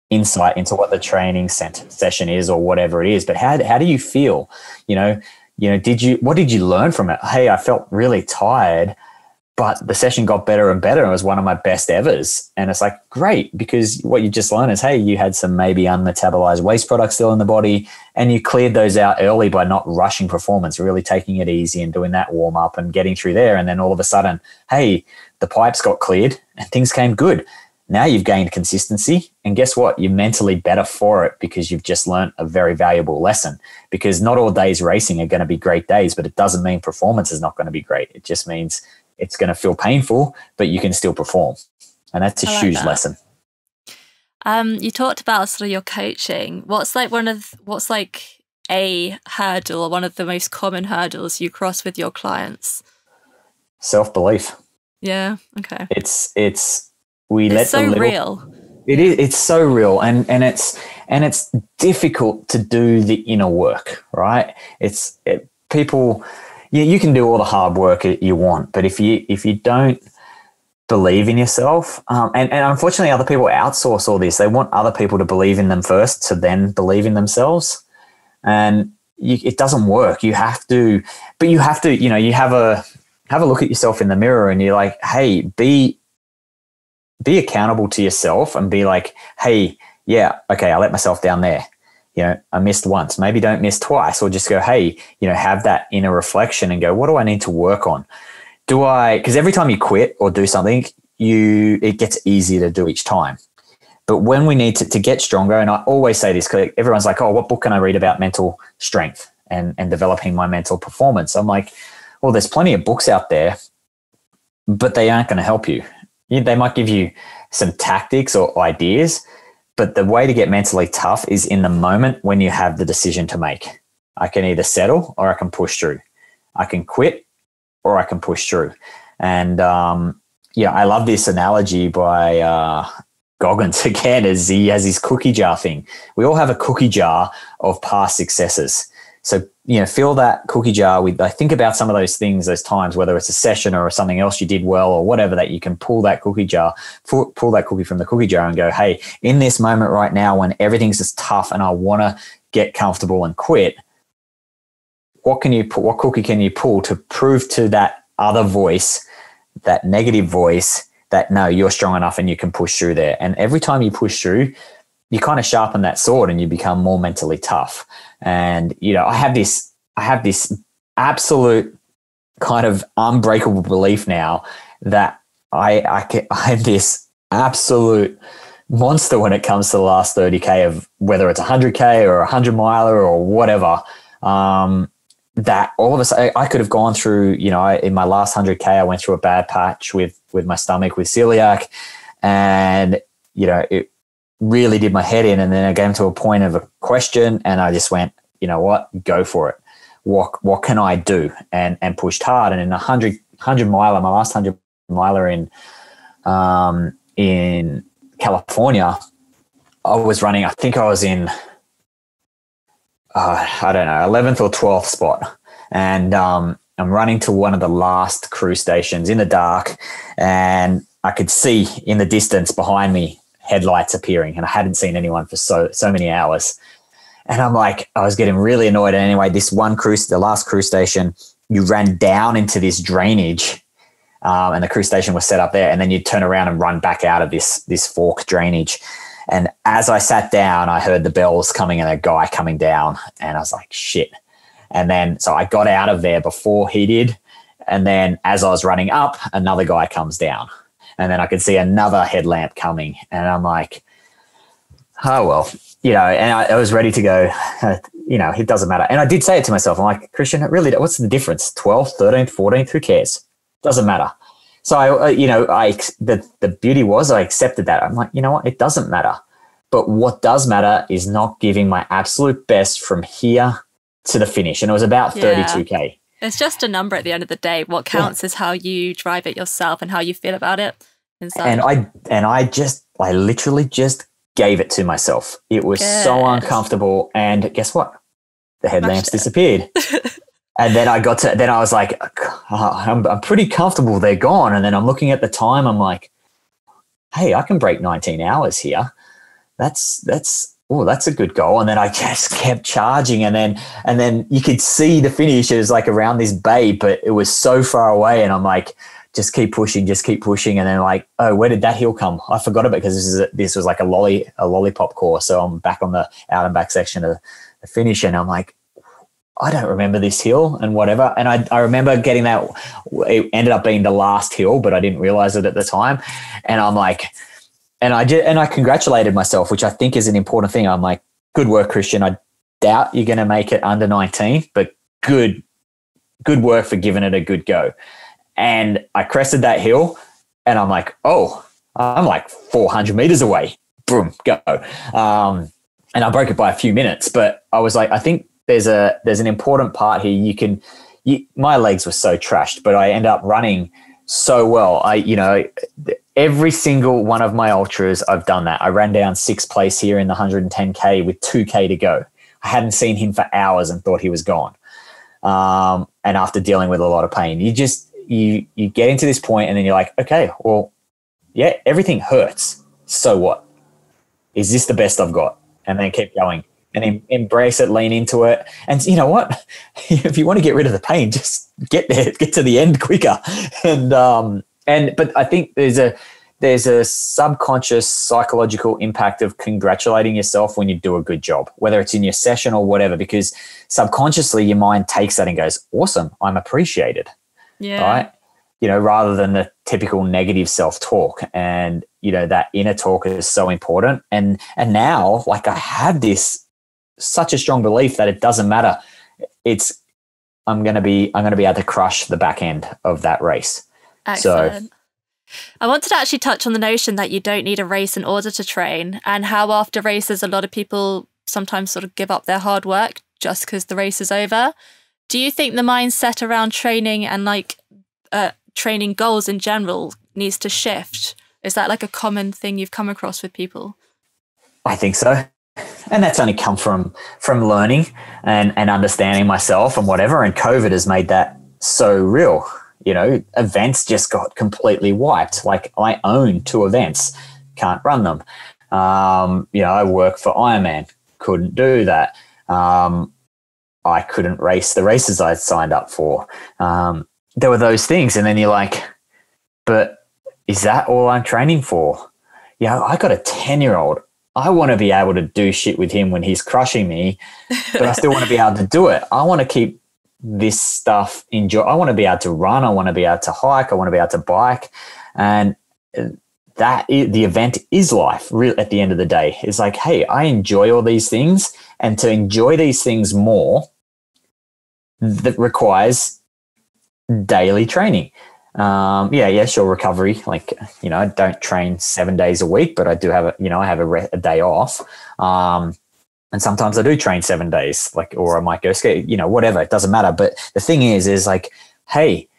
insight into what the training session is or whatever it is. But how do you feel? What did you learn from it? Hey, I felt really tired, but the session got better and better. It was one of my best evers. And it's like, great, because what you just learned is, hey, you had some maybe unmetabolized waste products still in the body, and you cleared those out early by not rushing performance, really taking it easy and doing that warm up and getting through there. And then all of a sudden, hey, the pipes got cleared and things came good. Now you've gained consistency, and guess what? You're mentally better for it because you've just learned a very valuable lesson. Because not all days racing are going to be great days, but it doesn't mean performance is not going to be great. It just means it's going to feel painful, but you can still perform. And that's a huge lesson. You talked about sort of your coaching. What's like a hurdle or one of the most common hurdles you cross with your clients? Self-belief. Yeah. Okay. It's real. It is. It's so real, and it's difficult to do the inner work, right? People. You can do all the hard work you want, but if you don't believe in yourself, and unfortunately other people outsource all this. They want other people to believe in them first to then believe in themselves, and it doesn't work. You have to, you have a look at yourself in the mirror, and you're like, hey, be accountable to yourself, and be like, hey, yeah, okay, I let myself down there. I missed once, maybe don't miss twice, or just go, hey, have that inner reflection and go, what do I need to work on? Because every time you quit or do something, it gets easier to do each time. But when we need to get stronger, and I always say this, because everyone's like, oh, what book can I read about mental strength and developing my mental performance? I'm like, well, there's plenty of books out there, but they aren't going to help you. They might give you some tactics or ideas, but the way to get mentally tough is in the moment when you have the decision to make. I can either settle or I can push through. I can quit or I can push through. And I love this analogy by Goggins again, as he has his cookie jar thing. We all have a cookie jar of past successes. So, fill that cookie jar with, think about some of those things, those times, whether it's a session or something else you did well or whatever, that you can pull that cookie jar, pull that cookie from the cookie jar and go, hey, in this moment right now when everything's just tough and I want to get comfortable and quit, what cookie can you pull to prove to that other voice, that negative voice, that no, you're strong enough and you can push through there. And every time you push through, you kind of sharpen that sword and you become more mentally tough. And, I have this absolute kind of unbreakable belief now that I'm this absolute monster when it comes to the last 30K of whether it's 100K or 100 miler or whatever. That all of a sudden I could have gone through, in my last 100K, I went through a bad patch with my stomach, with celiac, and, it really did my head in. And then I came to a point of a question and I just went, you know what, go for it. What can I do? And pushed hard. And in 100 miler, my last 100 miler in California, I was running, I think I was in, I don't know, 11th or 12th spot. And I'm running to one of the last crew stations in the dark, and I could see in the distance behind me headlights appearing, and I hadn't seen anyone for so many hours. And I'm like, I was getting really annoyed. And anyway, the last crew station, you ran down into this drainage, and the crew station was set up there, and then you'd turn around and run back out of this fork drainage. And as I sat down, I heard the bells coming and a guy coming down, and I was like, shit. And then, so I got out of there before he did. And then as I was running up, another guy comes down, and then I could see another headlamp coming. And I'm like, oh, well, and I was ready to go, it doesn't matter. And I did say it to myself. I'm like, Kristian, what's the difference? 12th, 13th, 14th, who cares? Doesn't matter. So the beauty was I accepted that. I'm like, you know what? It doesn't matter. But what does matter is not giving my absolute best from here to the finish. And it was about 32K. It's just a number at the end of the day. What counts is how you drive it yourself and how you feel about it inside. And I literally just gave it to myself. It was so uncomfortable. And guess what? The headlamps disappeared. And then I was like, I'm pretty comfortable. They're gone. And then I'm looking at the time. I'm like, hey, I can break 19 hours here. That's a good goal. And then I just kept charging. And then you could see the finish. It was like around this bay, but it was so far away. And I'm like, just keep pushing. And then like, oh, where did that hill come? I forgot about it because this was like a lollipop course. So I'm back on the out and back section of the finish. And I'm like, I don't remember this hill and whatever. And I remember getting that. It ended up being the last hill, but I didn't realize it at the time. And I'm like, and I congratulated myself, which I think is an important thing. I'm like, good work, Kristian. I doubt you're going to make it under 19, but good work for giving it a good go. And I crested that hill and I'm like, oh, I'm like 400 meters away. Boom, go. And I broke it by a few minutes, but I was like, I think there's an important part here. My legs were so trashed, but I end up running so well. Every single one of my ultras, I've done that. I ran down 6th place here in the 110K with 2K to go. I hadn't seen him for hours and thought he was gone. And after dealing with a lot of pain, you get into this point and then you're like, okay, well, yeah, everything hurts. So what? Is this the best I've got? And then keep going. And embrace it, lean into it. And you know what? If you want to get rid of the pain, just get there, get to the end quicker. But I think there's a subconscious psychological impact of congratulating yourself when you do a good job, whether it's in your session or whatever, because subconsciously your mind takes that and goes, awesome, I'm appreciated. Yeah. Right? Rather than the typical negative self-talk. And, that inner talk is so important. And now, like, I have such a strong belief that it doesn't matter. I'm going to be able to crush the back end of that race. Excellent. So, I wanted to actually touch on the notion that you don't need a race in order to train, and how after races, a lot of people sometimes sort of give up their hard work just because the race is over. Do you think the mindset around training and like training goals in general needs to shift? Is that like a common thing you've come across with people? I think so. And that's only come from learning and understanding myself and whatever. And COVID has made that so real. Events just got completely wiped. Like, I own 2 events, can't run them. I work for Ironman, couldn't do that. I couldn't race the races I signed up for. There were those things. And then you're like, but is that all I'm training for? I got a 10-year-old. I want to be able to do shit with him when he's crushing me, but I still want to be able to do it. I want to keep this stuff I want to be able to run. I want to be able to hike. I want to be able to bike. And the event is life, really, at the end of the day. It's like, hey, I enjoy all these things, and to enjoy these things more, that requires daily training. Sure, recovery. Like, I don't train 7 days a week, but I do have I have a day off. And sometimes I do train 7 days, or I might go skate, whatever, it doesn't matter. But the thing is like, hey,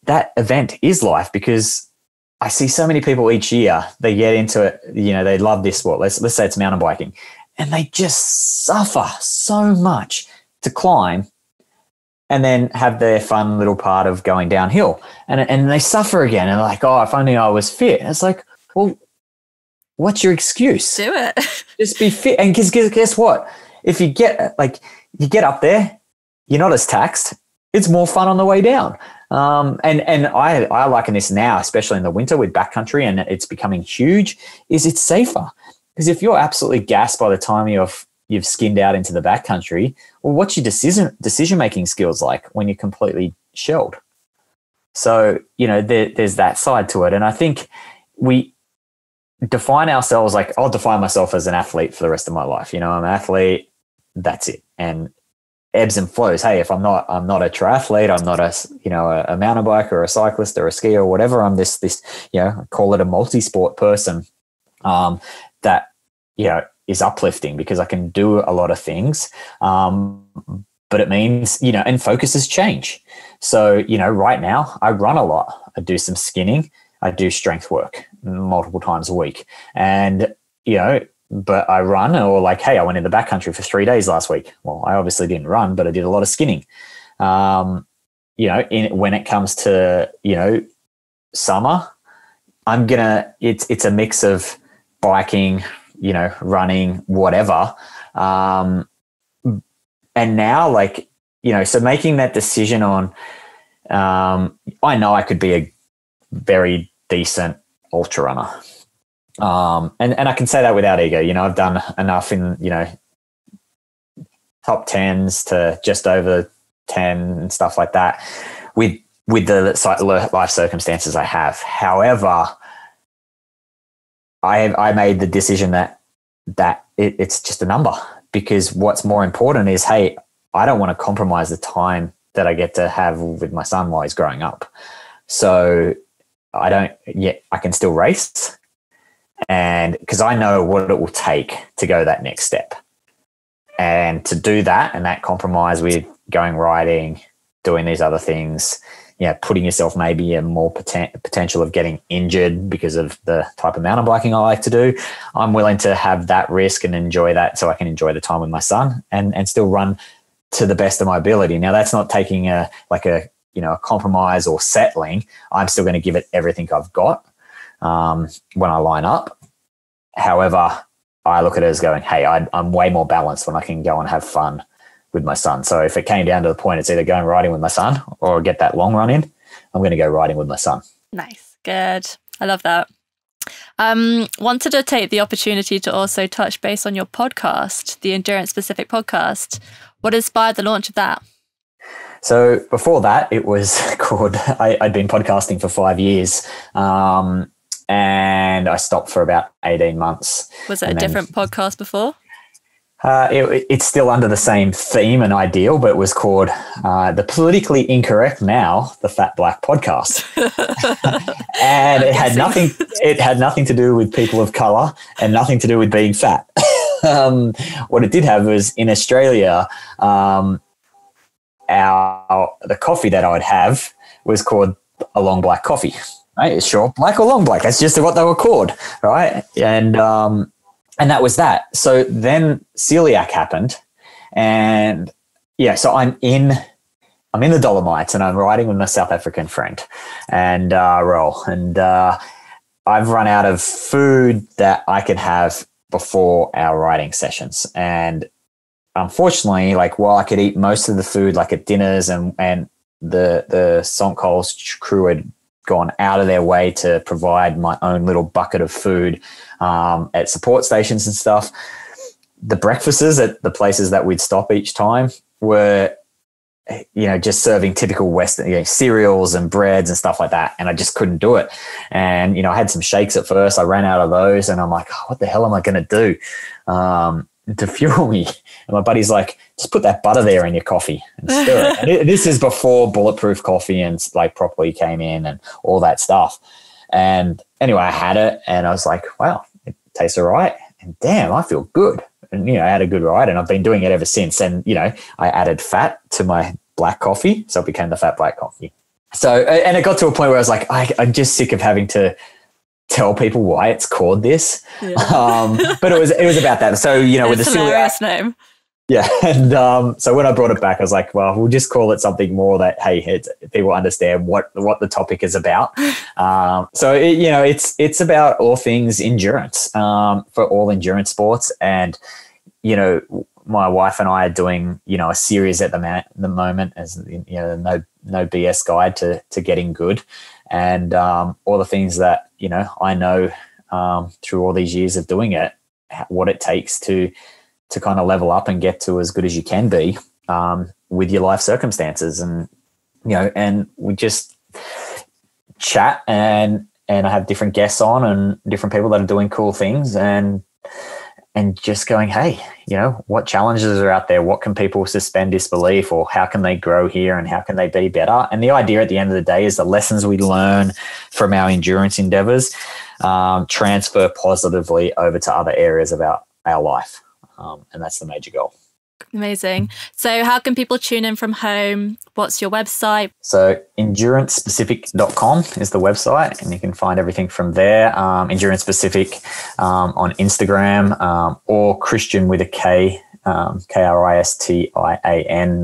that event is life, because I see so many people each year, they get into it, they love this sport. Let's say it's mountain biking, and they just suffer so much to climb, and then have their fun little part of going downhill, and they suffer again. And they're like, oh, if only I was fit. And it's like, well, what's your excuse? Do it. Just be fit. And guess what? If you get up there, you're not as taxed. It's more fun on the way down. And I liken this now, especially in the winter with backcountry, and it's becoming huge, is it's safer. Because if you're absolutely gassed by the time you've skinned out into the backcountry, well, what's your decision-making skills like when you're completely shelled? So, there's that side to it. And I think we define ourselves, like, I'll define myself as an athlete for the rest of my life. I'm an athlete, that's it. And ebbs and flows. Hey, if I'm not a triathlete, I'm not a mountain biker or a cyclist or a skier or whatever. I'm this call it a multi-sport person that is uplifting, because I can do a lot of things. But but it means, and focuses change. So, right now I run a lot. I do some skinning. I do strength work multiple times a week. And, but I run, or like, hey, I went in the backcountry for 3 days last week. Well, I obviously didn't run, but I did a lot of skinning. When it comes to, summer, it's a mix of biking, running, whatever. And now, like, so making that decision on, I know I could be a very decent ultra runner. And I can say that without ego. I've done enough in, top 10s to just over 10 and stuff like that with the life circumstances I have. However, I made the decision that it's just a number, because what's more important is, hey, I don't want to compromise the time that I get to have with my son while he's growing up. So I can still race, and because I know what it will take to go that next step, and to do that, and that compromise with going riding, doing these other things, putting yourself maybe a more potential of getting injured because of the type of mountain biking I like to do. I'm willing to have that risk and enjoy that, so I can enjoy the time with my son and still run to the best of my ability. Now, that's not taking a compromise or settling. I'm still going to give it everything I've got when I line up. However, I look at it as going, hey, I'm way more balanced when I can go and have fun with my son. So if it came down to the point, it's either going riding with my son or get that long run in, I'm going to go riding with my son. Nice. Good. I love that. Wanted to take the opportunity to also touch base on your podcast, the Endurance Specific podcast. What inspired the launch of that? So before that, it was called, I'd been podcasting for 5 years, and I stopped for about 18 months. Was it a different podcast before? It's still under the same theme and ideal, but it was called the politically incorrect now, the Fat Black Podcast. And it had nothing to do with people of color and nothing to do with being fat. What it did have was, in Australia, the coffee that I would have was called a long black coffee. Right? Short black or long black. That's just what they were called, right? And that was that. So then celiac happened, and so I'm in the Dolomites, and I'm riding with my South African friend and Roll, and I've run out of food that I could have before our riding sessions. And unfortunately, like, while I could eat most of the food, like at dinners, and the Sonkols crew had gone out of their way to provide my own little bucket of food at support stations and stuff, the breakfasts at the places that we'd stop each time were, just serving typical Western, cereals and breads and stuff like that. And I just couldn't do it. And, I had some shakes at first. I ran out of those, and I'm like, oh, what the hell am I going to do to fuel me? And my buddy's like, just put that butter there in your coffee and stir it. And this is before bulletproof coffee and like properly came in and all that stuff. And anyway, I had it, and I was like, wow, it tastes all right. And damn, I feel good. And, I had a good ride, and I've been doing it ever since. And, I added fat to my black coffee, so it became the Fat Black Coffee. So, and it got to a point where I was like, I'm just sick of having to tell people why it's called this. Yeah. But it was about that. So, with the hilarious name. Yeah. And so when I brought it back, I was like, well, we'll just call it something more that, hey, people understand what the topic is about. So, it's about all things endurance for all endurance sports. And, my wife and I are doing, a series at the moment as, no BS guide to getting good. And all the things that, I know through all these years of doing it, what it takes to kind of level up and get to as good as you can be with your life circumstances. And, and we just chat and I have different guests on and different people that are doing cool things and just going, hey, what challenges are out there? What can people suspend disbelief, or how can they grow here and how can they be better? And the idea at the end of the day is the lessons we learn from our endurance endeavors transfer positively over to other areas of our life. And that's the major goal. Amazing. So how can people tune in from home? What's your website? So Endurancepacificcom is the website, and you can find everything from there. Endurance Pacific on Instagram, or Kristian with a K, Kristian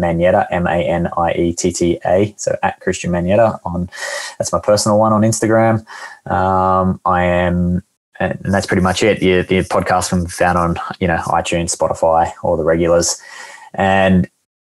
Manietta, Manietta. So at Kristian Manietta that's my personal one on Instagram. And that's pretty much it. The podcast can be found on, iTunes, Spotify, all the regulars. And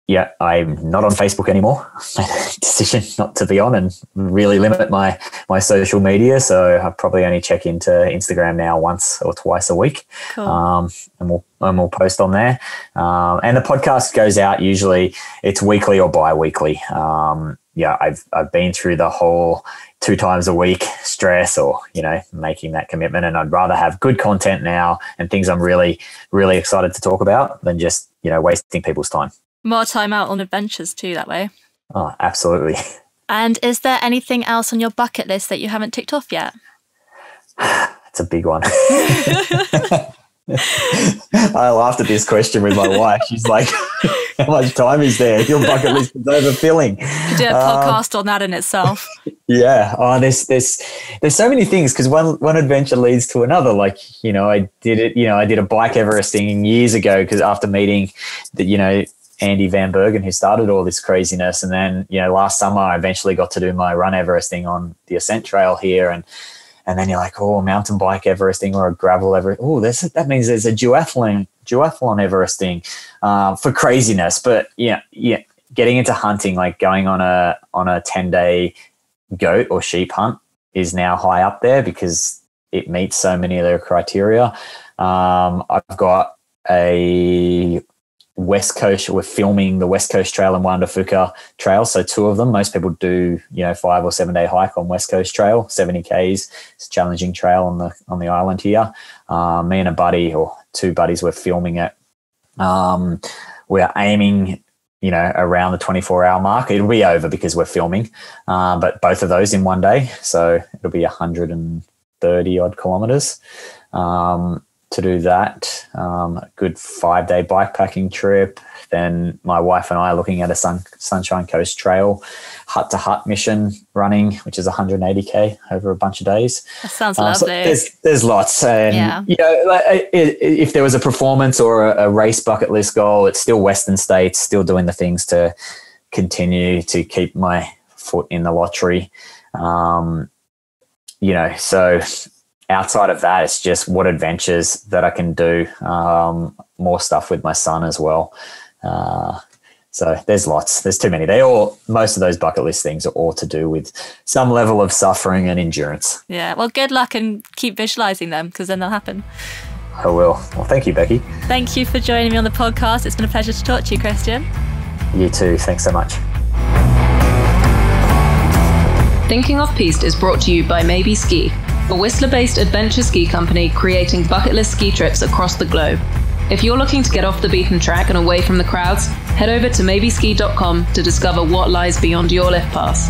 yeah, I'm not on Facebook anymore. I made a decision not to be on and really limit my social media. So I probably only check into Instagram now once or twice a week. Cool. And we'll post on there. And the podcast goes out usually, it's weekly or bi-weekly. I've been through the whole 2 times a week stress or, making that commitment. And I'd rather have good content now and things I'm really, really excited to talk about than just, wasting people's time. More time out on adventures too, that way. Oh, absolutely. And is there anything else on your bucket list that you haven't ticked off yet? That's a big one. I laughed at this question with my wife. She's like, how much time is there? Your bucket list is overfilling. You do a podcast on that in itself. Yeah. Oh, there's so many things because one adventure leads to another. Like, I did a bike Everesting years ago because after meeting Andy Van Bergen, who started all this craziness. And then, last summer I eventually got to do my run Everesting on the Ascent Trail here. And then you're like, oh, mountain bike Everesting or a gravel Everest. Oh, that means there's a duathlon Everesting for craziness. But yeah, getting into hunting, like going on a 10-day goat or sheep hunt is now high up there because it meets so many of their criteria. I've got a West Coast, we're filming the West Coast Trail and Wandafuka Trail. So 2 of them. Most people do, 5 or 7 day hike on West Coast Trail, 70 Ks. It's a challenging trail on the island here. Me and a buddy or 2 buddies were filming it. We're aiming, around the 24-hour mark. It'll be over because we're filming, but both of those in one day. So it'll be 130 odd kilometers. To do that, a good 5-day bikepacking trip. Then my wife and I are looking at a Sunshine Coast Trail hut-to-hut mission running, which is 180K over a bunch of days. That sounds lovely. So there's lots. And, if there was a performance or a race bucket list goal, it's still Western States, still doing the things to continue to keep my foot in the lottery. So outside of that, it's just what adventures that I can do, more stuff with my son as well. So there's lots. There's too many. Most of those bucket list things are all to do with some level of suffering and endurance. Yeah. Well, good luck and keep visualizing them because then they'll happen. I will. Well, thank you, Becky. Thank you for joining me on the podcast. It's been a pleasure to talk to you, Kristian. You too. Thanks so much. Thinking Off-Piste is brought to you by Maybe Ski, a Whistler-based adventure ski company creating bucket list ski trips across the globe. If you're looking to get off the beaten track and away from the crowds, head over to maybeski.com to discover what lies beyond your lift pass.